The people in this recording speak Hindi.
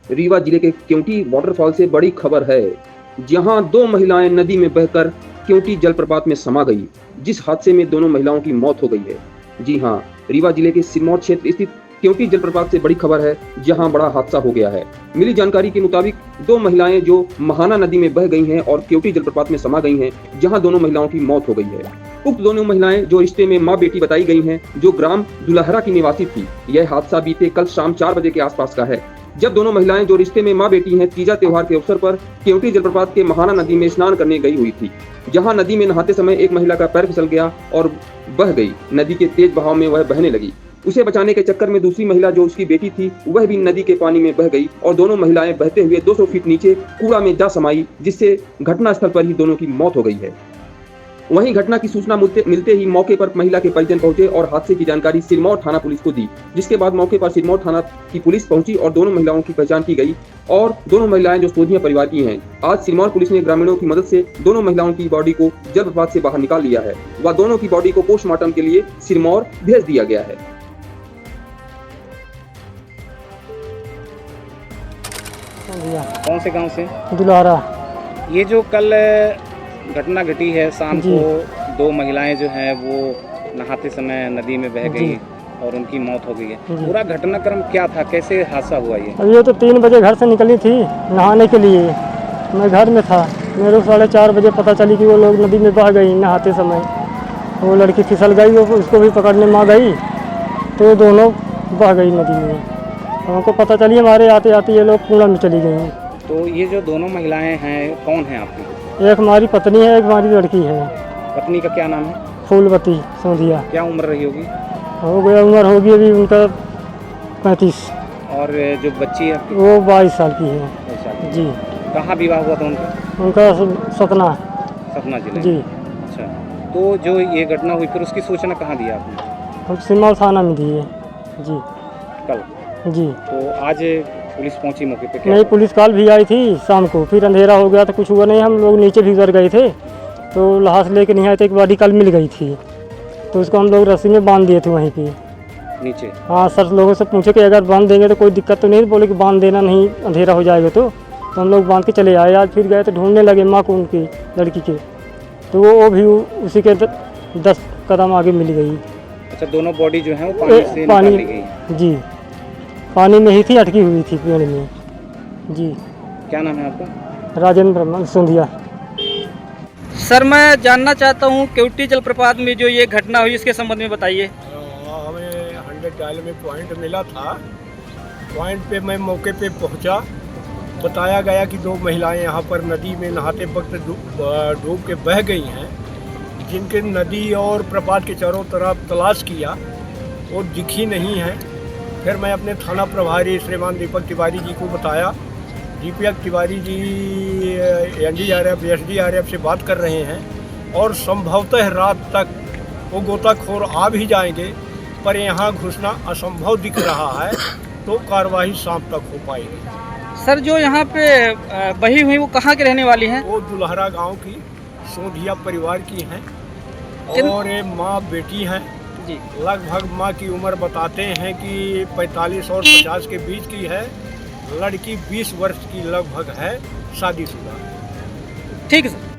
रीवा जिले के क्योंटी वाटरफॉल से बड़ी खबर है, जहां दो महिलाएं नदी में बहकर क्योंटी जलप्रपात में समा गई, जिस हादसे में दोनों महिलाओं की मौत हो गई है। जी हां, रीवा जिले के सिरमौर क्षेत्र स्थित क्योंटी जलप्रपात से बड़ी खबर है, जहां बड़ा हादसा हो गया है। मिली जानकारी के मुताबिक दो महिलाएं जो महाना नदी में बह गई हैं और क्योंटी जलप्रपात में समा गई हैं, जहां दोनों महिलाओं की मौत हो गई है। उक्त दोनों महिलाएं जो रिश्ते में मां बेटी बताई गई हैं, जो ग्राम दुलहरा की निवासी थी। यह हादसा बीते कल शाम 4 बजे के आसपास का है, जब दोनों महिलाएं जो रिश्ते में मां बेटी हैं, तीजा त्योहार के अवसर पर क्योंटी जलप्रपात के महाना नदी में स्नान करने गई हुई थी। जहां नदी में नहाते समय एक महिला का पैर फिसल गया और बह गई। नदी के तेज बहाव में वह बहने लगी। उसे बचाने के चक्कर में दूसरी महिला जो उसकी बेटी थी, वह भी नदी के पानी में बह गई और दोनों महिलाएं बहते हुए 200 फीट नीचे कूड़ा में जा समाई, जिससे घटनास्थल पर ही दोनों की मौत हो गई है। वहीं घटना की सूचना मिलते ही मौके पर महिला के परिजन पहुंचे और हादसे की जानकारी सिरमौर थाना पुलिस को दी, जिसके बाद मौके पर सिरमौर थाना की पुलिस पहुंची और दोनों महिलाओं की पहचान की गई और दोनों महिलाएं जो सोधिया परिवार की हैं। आज सिरमौर पुलिस ने ग्रामीणों की मदद से दोनों महिलाओं की बॉडी को जलप्रपात से बाहर निकाल लिया है व दोनों की बॉडी को पोस्टमार्टम के लिए सिरमौर भेज दिया गया है। कौन से गांव से? दुलारा। ये जो कल घटना घटी है शाम को, दो महिलाएं जो हैं वो नहाते समय नदी में बह गई और उनकी मौत हो गई है। पूरा घटनाक्रम क्या था, कैसे हादसा हुआ ये? अब ये तो 3 बजे घर से निकली थी नहाने के लिए, मैं घर में था। मेरे को 4:30 बजे पता चली कि वो लोग नदी में बह गई नहाते समय। वो लड़की फिसल गई, वो उसको भी पकड़ने माँ गई तो दोनों बह गई नदी में। हमको पता चली, हमारे आते आते ये लोग कूड़ा में चली गई। तो ये जो दोनों महिलाएं हैं, कौन है आपकी? एक हमारी पत्नी है, एक हमारी लड़की है। पत्नी का क्या नाम है? फूलवती सोंधिया। क्या उम्र रही होगी? हो गया, उम्र होगी अभी उनका 35। और जो बच्ची है आपकी? वो 22 साल की है। 22 साल की। जी। कहाँ विवाह हुआ था उनका? उनका सतना। सतना जिले? जी। अच्छा, तो जो ये घटना हुई फिर उसकी सूचना कहाँ दी आपने? हम सिरमौर थाना में दिए। जी। कल? जी। तो आज पुलिस पहुंची मौके पे? नहीं, पुलिस कल भी आई थी शाम को, फिर अंधेरा हो गया तो कुछ हुआ नहीं। हम लोग नीचे भी उतर गए थे तो लाश लेके नहीं आए थे। एक बॉडी कल मिल गई थी तो उसको हम लोग रस्सी में बांध दिए थे वहीं पे नीचे। हाँ, सर लोगों से पूछे कि अगर बांध देंगे तो कोई दिक्कत तो नहीं? बोले कि बांध देना, नहीं अंधेरा हो जाएगा। तो हम लोग बांध के चले आए। आज फिर गए तो ढूंढने लगे माँ को, उनकी लड़की के, तो वो भी उसी के 10 कदम आगे मिल गई। अच्छा, दोनों बॉडी जो है वो पानी से निकाल ली गई? जी, पानी में ही थी, अटकी हुई थी पेड़ में। जी। क्या नाम है आपका? राजेंद्र सोंधिया। सर, मैं जानना चाहता हूँ क्योंटी जलप्रपात में जो ये घटना हुई इसके संबंध में बताइए। हमें 100 डायल में पॉइंट मिला था। पॉइंट पे मैं मौके पे पहुंचा। बताया गया कि दो महिलाएं यहाँ पर नदी में नहाते वक्त डूब के बह गई हैं, जिनके नदी और प्रपात के चारों तरफ तलाश किया, वो दिखी नहीं है। फिर मैं अपने थाना प्रभारी श्रीमान दीपक तिवारी जी को बताया। दीपक तिवारी जी NDRF SDRF से बात कर रहे हैं और संभवतः रात तक वो गोताखोर आ भी जाएंगे, पर यहाँ घुसना असंभव दिख रहा है, तो कार्रवाई शाम तक हो पाएगी। सर, जो यहाँ पे बही हुई वो कहाँ के रहने वाली हैं? वो दुलहरा गांव की सोंधिया परिवार की हैं और ये माँ बेटी हैं जी। लगभग माँ की उम्र बताते हैं कि 45 और 50 के बीच की है। लड़की 20 वर्ष की लगभग है, शादीशुदा। ठीक है सर।